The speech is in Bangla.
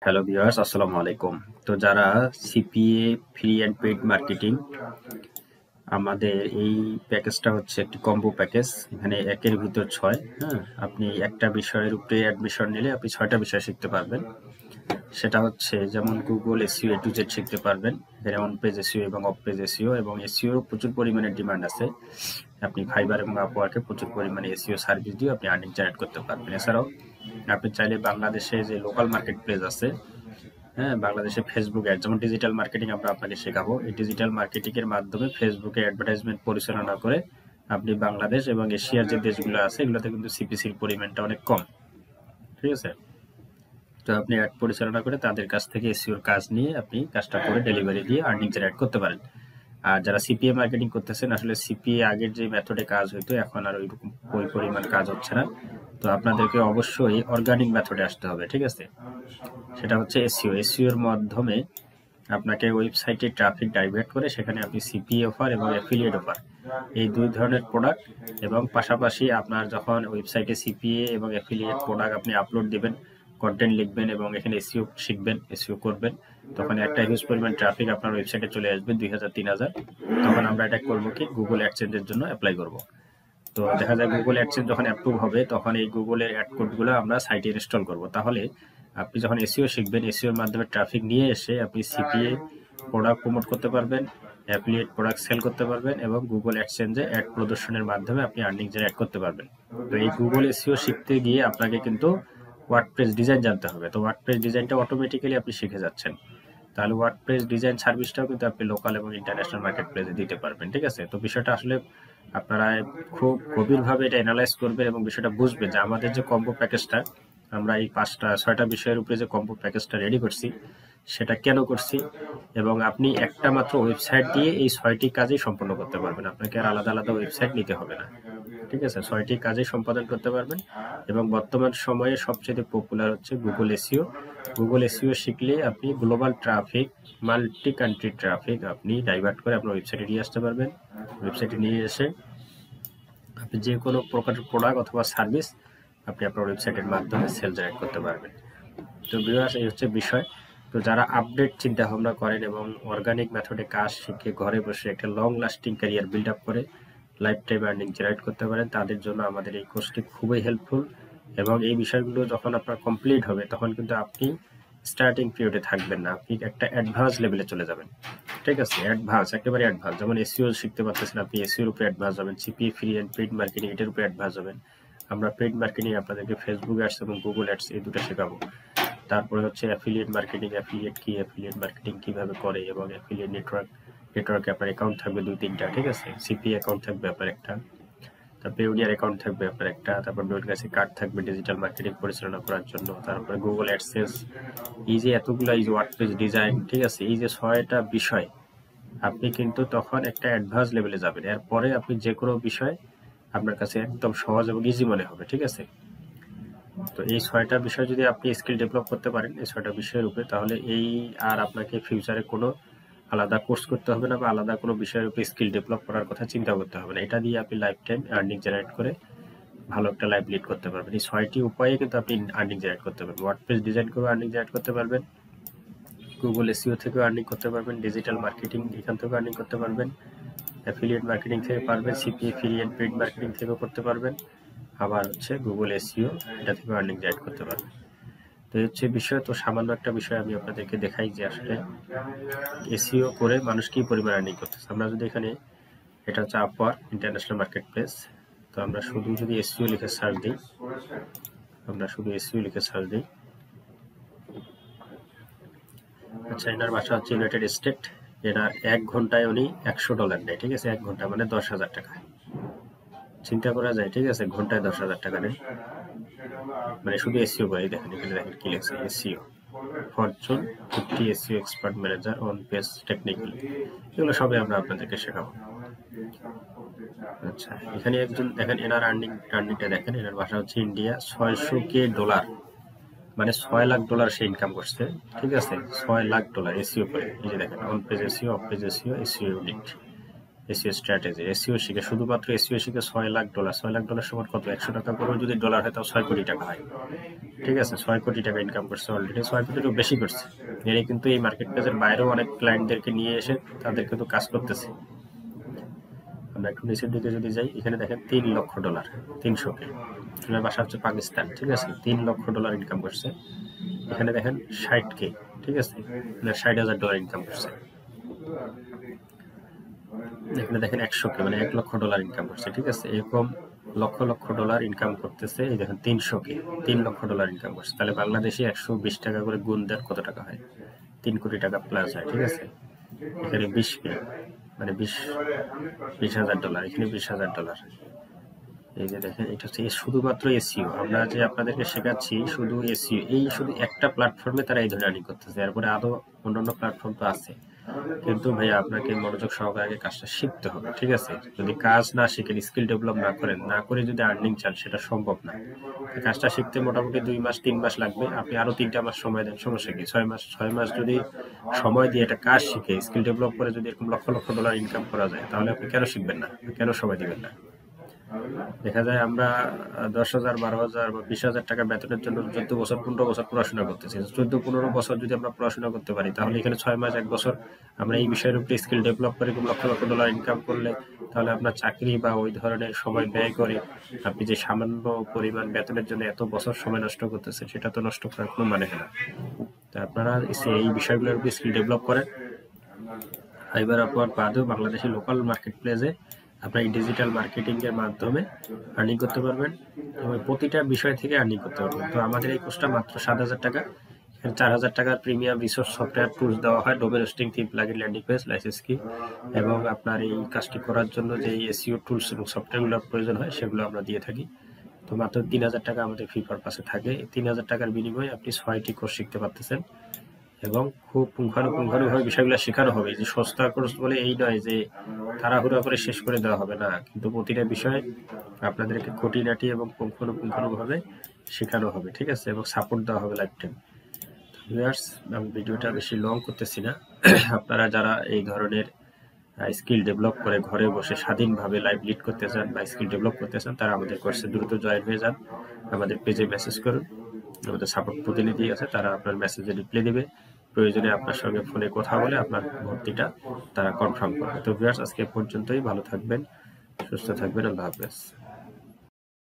হ্যালো ভিউয়ার্স, আসসালামু আলাইকুম। তো যারা CPA free and paid marketing, আমাদের এই প্যাকেজটা হচ্ছে একটি কম্বো প্যাকেজ। এখানে একের ভিতর 6। হ্যাঁ, আপনি একটা বিষয়ের উপরে অ্যাডমিশন নিলে আপনি 6টা বিষয় শিখতে পারবেন। সেটা হচ্ছে যেমন Google SEO A to Z শিখতে পারবেন। এখানে অন পেজ এসইও এবং অফ পেজ এসইও, এবং এসইওর প্রচুর পরিমাণে ডিমান্ড আছে। আপনি ফাইবার এবং আপওয়ার্কে প্রচুর পরিমাণে এসইও সার্ভিস দিয়ে আপনি আর্নিং জেনারেট করতে পারবেন। এছাড়াও আপনি চাইলে বাংলাদেশে যে লোকাল মার্কেট প্লেস আছে, হ্যাঁ, বাংলাদেশে ফেসবুক অ্যাড, যেমন ডিজিটাল মার্কেটিং আমরা আপনাকে শেখাবো। এই ডিজিটাল মার্কেটিং এর মাধ্যমে ফেসবুকে অ্যাডভার্টাইজমেন্ট পরিচালনা করে আপনি বাংলাদেশ এবং এশিয়ার যে দেশগুলো আছে এগুলোতে কিন্তু সিপিসির পরিমাণটা অনেক কম। ঠিক আছে? তো আপনি অ্যাড পরিচালনা করে তাদের কাছ থেকে এসইওর কাজ নিয়ে আপনি কাজটা করে ডেলিভারি দিয়ে আর্নিং জেনারেট করতে পারেন। আর যারা সিপিএ মার্কেটিং করতেছেন, আসলে সিপিএ আগের যে মেথডে কাজ হইতো এখন আর ওই পরিমাণ কাজ হচ্ছে না। তো আপনাদেরকে অবশ্যই অর্গানিক মেথডে আসতে হবে। ঠিক আছে? সেটা হচ্ছে এসইও। এসইওর মাধ্যমে আপনাকে ওয়েবসাইটে ট্রাফিক ডাইভার্ট করে সেখানে আপনি সিপিএ অফার এবং অ্যাফিলিয়েট অফার, এই দুই ধরনের প্রোডাক্ট, এবং পাশাপাশি আপনার যখন ওয়েবসাইটে সিপিএ এবং অ্যাফিলিয়েট প্রোডাক্ট আপনি আপলোড দিবেন, কন্টেন্ট লিখবেন এবং এখানে এসইও শিখবেন, এসইও করবেন, তখন একটা হিউজ পরিমাণ ট্রাফিক আপনার ওয়েবসাইটে চলে আসবে, 2000-3000। তখন আমরা এটা করবো কি, গুগল অ্যাডসেন্সের জন্য অ্যাপ্লাই করব। তো দেখা যায় গুগল অ্যাডসেন্স যখন অ্যাপ্রুভ হবে তখন এই গুগলের অ্যাড কোডগুলো আমরা সাইটে ইনস্টল করব। তাহলে আপনি যখন এসইও শিখবেন, এসইওর মাধ্যমে ট্রাফিক নিয়ে এসে আপনি সিপিএ প্রোডাক্ট প্রমোট করতে পারবেন, অ্যাফিলিয়েট প্রোডাক্ট সেল করতে পারবেন, এবং গুগল অ্যাডসেন্সে অ্যাড প্রদর্শনের মাধ্যমে আপনি আর্নিং জেনারেট করতে পারবেন। তো এই গুগল এসইও শিখতে গিয়ে আপনাকে কিন্তু ওয়ার্ডপ্রেস ডিজাইন জানতে হবে। তো ওয়ার্ডপ্রেস ডিজাইনটা অটোমেটিক্যালি আপনি শিখে যাচ্ছেন। তাহলে ওয়ার্ডপ্রেস ডিজাইন সার্ভিসটাও কিন্তু আপনি লোকাল এবং ইন্টারন্যাশনাল মার্কেট প্লেসে দিতে পারবেন। ঠিক আছে? তো বিষয়টা আসলে আপনারা খুব গভীরভাবে এটা অ্যানালাইজ করবেন এবং বিষয়টা বুঝবেন যে আমাদের যে কম্বো প্যাকেজটা, আমরা এই 5টা-6টা বিষয়ের উপরে যে কম্বো প্যাকেজটা রেডি করছি সেটা কেন করছি, এবং আপনি একটা মাত্র ওয়েবসাইট দিয়ে এই 6টি কাজই সম্পন্ন করতে পারবেন। আপনাকে আর আলাদা আলাদা ওয়েবসাইট নিতে হবে না। ঠিক আছে? 6টি কাজই সম্পাদন করতে পারবেন। এবং বর্তমান সময়ে সবচেয়ে পপুলার হচ্ছে গুগল এসইও। গুগল এসইও শিখলে আপনি global traffic, multi country traffic আপনি ডাইভার্ট করে আপনার ওয়েবসাইটে নিয়ে আসতে পারবেন। ওয়েবসাইটে নিয়ে এসে আপনি যে কোনো প্রকারের প্রোডাক্ট অথবা সার্ভিস আপনি আপনার ওয়েবসাইটের মাধ্যমে সেল জেনারেট করতে পারবেন। তো ভিউয়ার্স, এই হচ্ছে বিষয়। তো যারা আপডেট চিন্তা ভাবনা করেন এবং অর্গানিক মেথডে কাজ শিখে ঘরে বসে একটা long lasting career build up করে লাইফ টাইম আর্নিং জেনারেট করতে পারেন, তাদের জন্য আমাদের এই কোর্সটি খুবই হেল্পফুল। এবং এই বিষয়গুলো যখন আপনার কমপ্লিট হবে তখন কিন্তু আপনি স্টার্টিং পিরিয়ডে থাকবেন না, আপনি একটা অ্যাডভান্স লেভেলে চলে যাবেন। ঠিক আছে? অ্যাডভান্স, একেবারে অ্যাডভান্স। যেমন এসইও শিখতে পারতেছেন, আপনি এসইওর উপরে অ্যাডভান্স হবেন। CPA free and paid marketing, এটার উপরে অ্যাডভান্স হবেন। আমরা পেইড মার্কেটিং আপনাদেরকে ফেসবুক অ্যাডস এবং গুগল অ্যাডস এই দুটো শেখাবো। তারপরে হচ্ছে অ্যাফিলিয়েট মার্কেটিং, অ্যাফিলিয়েট কি, অ্যাফিলিয়েট মার্কেটিং কিভাবে করে, এবং অ্যাফিলিয়েট নেটওয়ার্কে আপনার অ্যাকাউন্ট থাকবে 2-3টা। ঠিক আছে? সিপি অ্যাকাউন্ট থাকবে আপনার একটা, তারপরে ইউডিআর অ্যাকাউন্ট থাকবে আপনার একটা, তারপর ডোরগ্যাসি কার্ড থাকবে ডিজিটাল মার্কেটিং পরিচালনা করার জন্য, তারপরে গুগল অ্যাডসেন্স, এই যে এতগুলো, এই যে ওয়ার্ডপ্রেস ডিজাইন, ঠিক আছে, এই যে 6টা বিষয়, আপনি কিন্তু তখন একটা অ্যাডভান্স লেভেলে যাবেন। এরপরে আপনি যে কোনো বিষয় আপনার কাছে একদম সহজ এবং ইজি মনে হবে। ঠিক আছে? তো এই 6টা বিষয় যদি আপনি স্কিল ডেভেলপ করতে পারেন এই 6টা বিষয়ের উপরে, তাহলে এই আর আপনাকে ফিউচারে কোনো আলাদা কোর্স করতে হবে না, বা আলাদা কোনো বিষয়ের উপরে স্কিল ডেভেলপ করার কথা চিন্তা করতে হবে না। এটা দিয়ে আপনি লাইফ টাইম আর্নিং জেনারেট করে ভালো একটা লাইফ লিড করতে পারবেন। এই 6টি উপায়ে কিন্তু আপনি আর্নিং জেনারেট করতে পারবেন। ওয়ার্ডপ্রেস ডিজাইন করে আর্নিং জেনারেট করতে পারবেন, গুগল এসইও থেকেও আর্নিং করতে পারবেন, ডিজিটাল মার্কেটিং এখান থেকেও আর্নিং করতে পারবেন, অ্যাফিলিয়েট মার্কেটিং থেকে পারবেন, CPA free and paid marketing থেকেও করতে পারবেন, আবার হচ্ছে গুগল এসইও, এটা থেকেও আর্নিং জেনারেট করতে পারবেন। তো এই হচ্ছে বিষয়। তো সামান্য একটা বিষয় আমি আপনাদেরকে দেখাই যে আসলে এসইও করে মানুষ কি পরিমাণ আর্নিং করতেছে। আমরা যদি এখানে, এটা হচ্ছে আপওয়ার্ক ইন্টারন্যাশনাল মার্কেট প্লেস, তো আমরা শুধু যদি এসইও লিখে সার্চ দিই, আচ্ছা, এনার বাসা হচ্ছে ইউনাইটেড স্টেট। এনার 1 ঘন্টায় উনি $100 নেয়। ঠিক আছে? 1 ঘন্টা মানে 10,000 টাকা। চিন্তা করা যায়? ঠিক আছে? ঘন্টায় 10,000 টাকা নেয়, মানে শুধু এসইও করে। দেখেন এখানে, দেখেন কি লেখছে, SEO Fortune 50 SEO expert manager on page technical, এগুলো সবই আমরা আপনাদেরকে শেখাবো। আচ্ছা, এখানে একজন দেখেন এনার আর্নিংটা দেখেন, এনার বাসা হচ্ছে ইন্ডিয়া। $600,000 মানে $6 লাখ সে ইনকাম করছে। ঠিক আছে? $6 লাখ এসইও করে। এই যে দেখেন, on page SEO, of page SEO, SEO unit, SEO strategy, SEO শিখে, শুধুমাত্র এসইও শিখে $6 লাখ। $6 লাখ সমান কত? 100 টাকা করে যদি ডলার হয় তাও 6 কোটি টাকা হয়। ঠিক আছে, 6 কোটি টাকা ইনকাম করছে অলরেডি, 6 কোটিরও বেশি করছে। এর কিন্তু এই মার্কেট প্লেসের বাইরেও অনেক ক্লায়েন্টদেরকে নিয়ে এসে তাদের কিন্তু কাজ করতেছে। আমরা একটু নিচের দিকে যদি যাই, এখানে দেখেন $3 লক্ষ, 300K। ওনার বাসা হচ্ছে পাকিস্তান, ঠিক আছে, $3 লক্ষ ইনকাম করছে। এখানে দেখেন 60K, ঠিক আছে, $60,000 ইনকাম করছে। এখানে দেখেন 100K, মানে $1 লক্ষ ইনকাম করছে, ঠিক আছে। এরকম লক্ষ লক্ষ ডলার ইনকাম করতেছে। এই দেখেন 300K, $3 লক্ষ ইনকাম করছে। তাহলে বাংলাদেশে 120 টাকা করে গুণ দেন কত টাকা হয়? 3 কোটি টাকা প্লাস হয়, ঠিক আছে। এখানে 20K, মানে $20,000, এখানে $20,000। এই যে দেখেন, এটা হচ্ছে শুধুমাত্র এসইও। আমরা যে আপনাদেরকে শেখাচ্ছি শুধু এসইও, এই শুধু একটা প্ল্যাটফর্মে তারা এই ধরনের আর্নিং করতেছে। এরপরে আরো অন্যান্য প্ল্যাটফর্ম তো আছে, কিন্তু ভাইয়া আপনাকে মনোযোগ সহকারে কাজটা শিখতে হবে, ঠিক আছে। যদি কাজ না শিখেন, স্কিল ডেভেলপ না করেন, না করে যদি আর্নিং চান, সেটা সম্ভব না। কাজটা শিখতে মোটামুটি 2 মাস 3 মাস লাগবে। আপনি আরো 3টা মাস সময় দেন, সমস্যা কি? 6 মাস যদি সময় দিয়ে একটা কাজ শিখে স্কিল ডেভেলপ করে যদি এরকম লক্ষ লক্ষ ডলার ইনকাম করা যায়, তাহলে আপনি কেন শিখবেন না? কেন সময় দিবেন না? দেখা যায় আমরা 10,000, 12,000 বা 20,000 টাকা বেতনের জন্য 14 বছর 15 বছর পড়াশোনা করতেছি। 14-15 বছর যদি আমরা পড়াশোনা করতে পারি, তাহলে এখানে 6 মাস 1 বছর আমরা এই বিষয়ের উপরে স্কিল ডেভেলপ করে লক্ষ লক্ষ ডলার ইনকাম করলে, তাহলে আপনার চাকরি বা ওই ধরনের সময় ব্যয় করে আপনি যে সামান্য পরিমাণ বেতনের জন্য এত বছর সময় নষ্ট করতেছেন, সেটা তো নষ্ট করার কোনো মানে হয় না। তো আপনারা এই বিষয়গুলোর উপরে স্কিল ডেভেলপ করেন। ফাইবার, আপওয়ার্ক বাদেও বাংলাদেশের লোকাল মার্কেট প্লেসে আপনার এই ডিজিটাল মার্কেটিং এর মাধ্যমে আর্নিং করতে পারবেন এবং প্রতিটা বিষয় থেকে আর্নিং করতে পারবেন। তো আমাদের এই কোর্সটা মাত্র 7,000 টাকা। এখানে 4,000 টাকার প্রিমিয়াম রিসোর্স সফটওয়্যার টুলস দেওয়া হয়, domain hosting, theme, plugin, landing page, licence কি, এবং আপনার এই কাজটি করার জন্য যে এসইও টুলস এবং সফটওয়্যারগুলোর প্রয়োজন হয় সেগুলো আমরা দিয়ে থাকি। তো মাত্র 3,000 টাকা আমাদের ফি পারপাসে থাকে। 3,000 টাকার বিনিময়ে আপনি 6টি কোর্স শিখতে পারতেছেন এবং খুব পুঙ্খানুপুঙ্খানুভাবে বিষয়গুলো শেখানো হবে। যে সস্তা কোর্স বলে এই নয় যে তাড়াহুড়া করে শেষ করে দেওয়া হবে, না, কিন্তু প্রতিটা বিষয় আপনাদেরকে খুঁটিনাটি এবং পুঙ্খানুপুঙ্খানুভাবে শেখানো হবে, ঠিক আছে, এবং সাপোর্ট দেওয়া হবে লাইফ টাইম। ভিউয়ার্স, আমি ভিডিওটা বেশি লং করতেছি না। আপনারা যারা এই ধরনের স্কিল ডেভেলপ করে ঘরে বসে স্বাধীনভাবে লাইভ লিড করতে চান বা স্কিল ডেভেলপ করতে চান, তারা আমাদের কোর্সে দ্রুত জয়েন হয়ে যান। আমাদের পেজে মেসেজ করুন, আমাদের সাপোর্ট প্রতিনিধি আছে, তারা আপনার মেসেজে রিপ্লাই দিবে। প্রয়োজনে আপনার সঙ্গে ফোনে কথা বলে আপনার ভর্তিটা তারা কনফার্ম করবে। তো ভিউয়ার্স, আজকে পর্যন্তই। ভালো থাকবেন, সুস্থ থাকবেন, আল্লাহ হাফেজ।